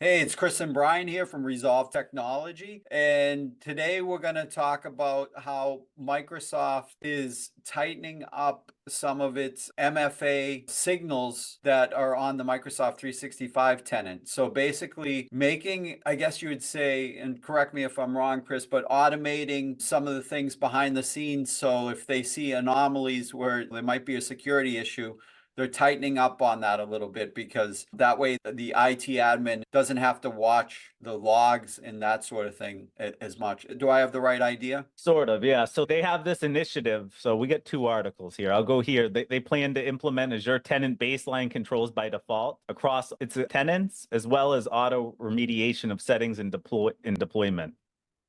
Hey, it's Chris and Brian here from Resolve Technology. And today we're going to talk about how Microsoft is tightening up some of its MFA signals that are on the Microsoft 365 tenant. So basically making, I guess you would say, and correct me if I'm wrong, Chris, but automating some of the things behind the scenes. So if they see anomalies where there might be a security issue, they're tightening up on that a little bit because that way the IT admin doesn't have to watch the logs and that sort of thing as much. Do I have the right idea? Sort of, yeah. So they have this initiative. So we get two articles here. I'll go here. They plan to implement Azure tenant baseline controls by default across its tenants, as well as auto remediation of settings and deployment.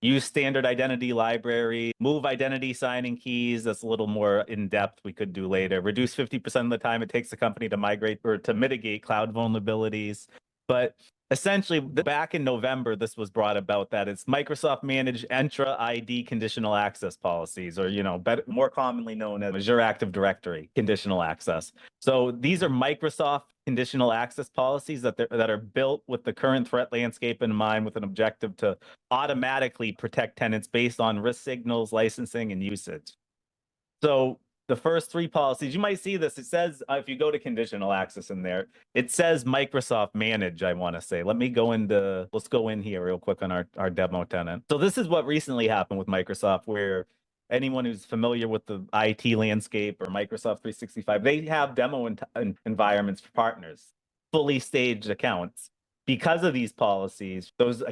Use standard identity library, move identity signing keys. That's a little more in depth. We could do later. Reduce 50% of the time it takes the company to migrate or to mitigate cloud vulnerabilities. But essentially, back in November, this was brought about that it's Microsoft managed Entra ID conditional access policies, or more commonly known as Azure Active Directory conditional access. So these are Microsoft conditional access policies that are built with the current threat landscape in mind, with an objective to automatically protect tenants based on risk signals, licensing, and usage. So the first three policies, you might see this. It says, if you go to conditional access in there, it says Microsoft Manage, I want to say. Let's go in here real quick on our demo tenant. So this is what recently happened with Microsoft, where anyone who's familiar with the IT landscape or Microsoft 365, they have demo environments for partners, fully staged accounts. Because of these policies, those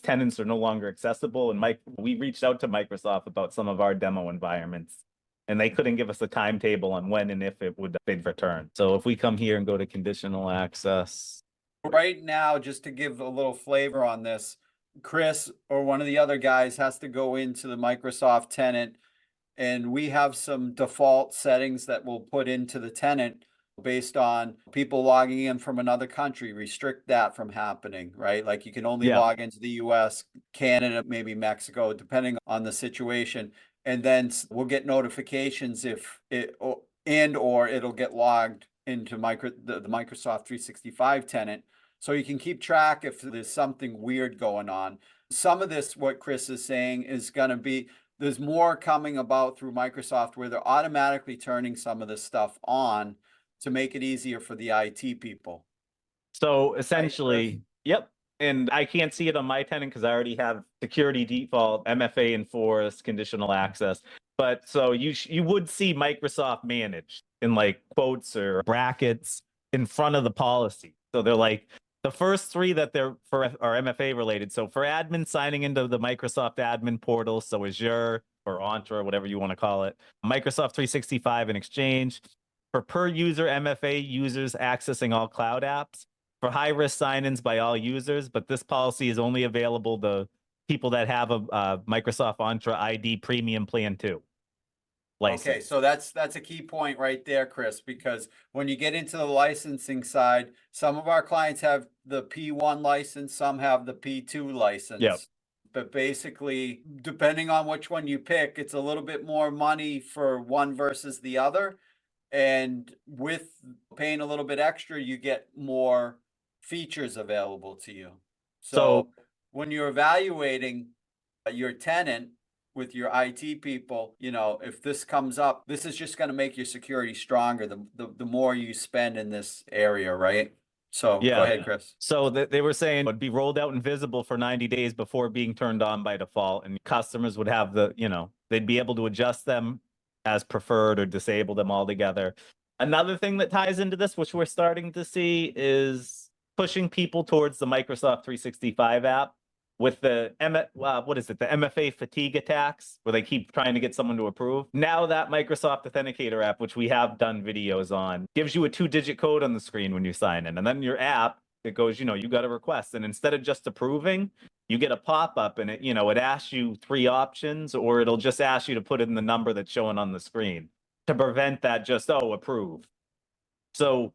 tenants are no longer accessible. And we reached out to Microsoft about some of our demo environments, and they couldn't give us a timetable on when and if they'd return. So if we come here and go to conditional access. Right now, just to give a little flavor on this, Chris or one of the other guys has to go into the Microsoft tenant, and we have some default settings that we'll put into the tenant based on people logging in from another country, restrict that from happening, right? Like you can only Yeah. log into the US, Canada, maybe Mexico, depending on the situation. And then we'll get notifications if or it'll get logged into the Microsoft 365 tenant. So you can keep track if there's something weird going on. Some of this, what Chris is saying, is going to be there's more coming about through Microsoft where they're automatically turning some of this stuff on to make it easier for the IT people. So Right, Chris? essentially, yep. And I can't see it on my tenant because I already have security default, MFA enforced, conditional access. But so you would see Microsoft managed in like quotes or brackets in front of the policy. So they're like the first three that they're for are MFA related. So for admin signing into the Microsoft admin portal, so Azure or Entra, whatever you want to call it, Microsoft 365 and Exchange. For per user MFA users accessing all cloud apps, for high risk sign-ins by all users, but this policy is only available to people that have a Microsoft Entra ID Premium Plan 2 Okay, license. so that's a key point right there, Chris, because when you get into the licensing side, some of our clients have the P1 license, some have the P2 Yep. license. But basically, depending on which one you pick, it's a little bit more money for one versus the other. And with paying a little bit extra, you get more features available to you. So So when you're evaluating your tenant with your IT people, if this comes up, this is just going to make your security stronger the more you spend in this area, right? So go yeah. ahead, Chris. So they were saying it would be rolled out invisible for 90 days before being turned on by default, and customers would have they'd be able to adjust them as preferred or disable them altogether. Another thing that ties into this, which we're starting to see, is pushing people towards the Microsoft 365 app with the what is it, the MFA fatigue attacks, where they keep trying to get someone to approve. Now that Microsoft Authenticator app, which we have done videos on, gives you a 2-digit code on the screen when you sign in, and then your app, it goes, you got a request, and instead of just approving, you get a pop-up, and it asks you three options, or it'll just ask you to put in the number that's showing on the screen to prevent that just approve. So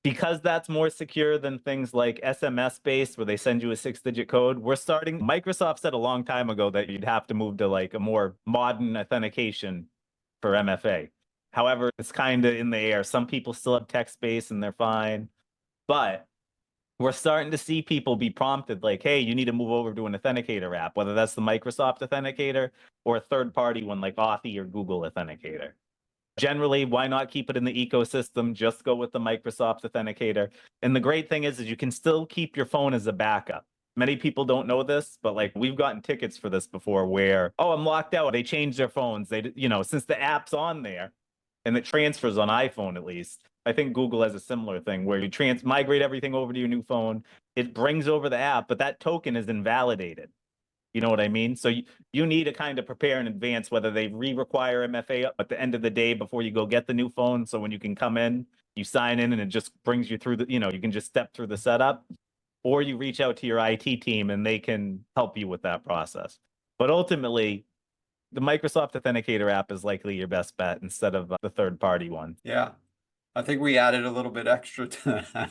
because that's more secure than things like SMS based, where they send you a 6-digit code, Microsoft said a long time ago that you'd have to move to like a more modern authentication for MFA. However, it's kind of in the air. Some people still have text based and they're fine. But we're starting to see people be prompted like, hey, you need to move over to an authenticator app, whether that's the Microsoft Authenticator or a third party one like Authy or Google Authenticator. Generally, why not keep it in the ecosystem? Just go with the Microsoft Authenticator. And the great thing is you can still keep your phone as a backup. Many people don't know this, but like we've gotten tickets for this before where, oh, I'm locked out. They changed their phones. They, since the app's on there and it transfers on iPhone at least. I think Google has a similar thing where you migrate everything over to your new phone. It brings over the app, but that token is invalidated. You know what I mean? So you need to kind of prepare in advance whether they require MFA at the end of the day before you go get the new phone. So when you can come in, you sign in and it just brings you through you can just step through the setup, or you reach out to your IT team and they can help you with that process. But ultimately, the Microsoft Authenticator app is likely your best bet instead of the third party one. Yeah. I think we added a little bit extra to that.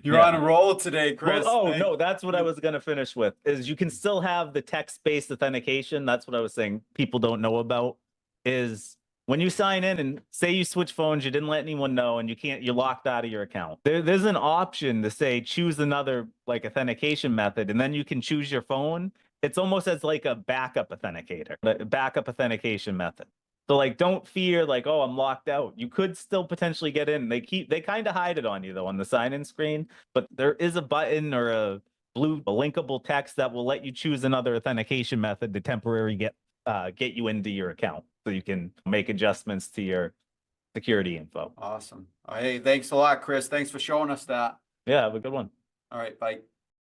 You're on a roll today, Chris. Well, no, that's what I was going to finish with is you can still have the text-based authentication. That's what I was saying people don't know about is when you sign in and say you switch phones, you didn't let anyone know and you're locked out of your account. There's an option to say choose another like authentication method and then you can choose your phone. It's almost as like a backup authenticator, a backup authentication method. So like, don't fear like, oh, I'm locked out. You could still potentially get in. They kind of hide it on you though on the sign-in screen, but there is a button or a linkable text that will let you choose another authentication method to temporarily get you into your account so you can make adjustments to your security info. Awesome. Hey, thanks a lot, Chris. Thanks for showing us that. Yeah, have a good one. All right, bye.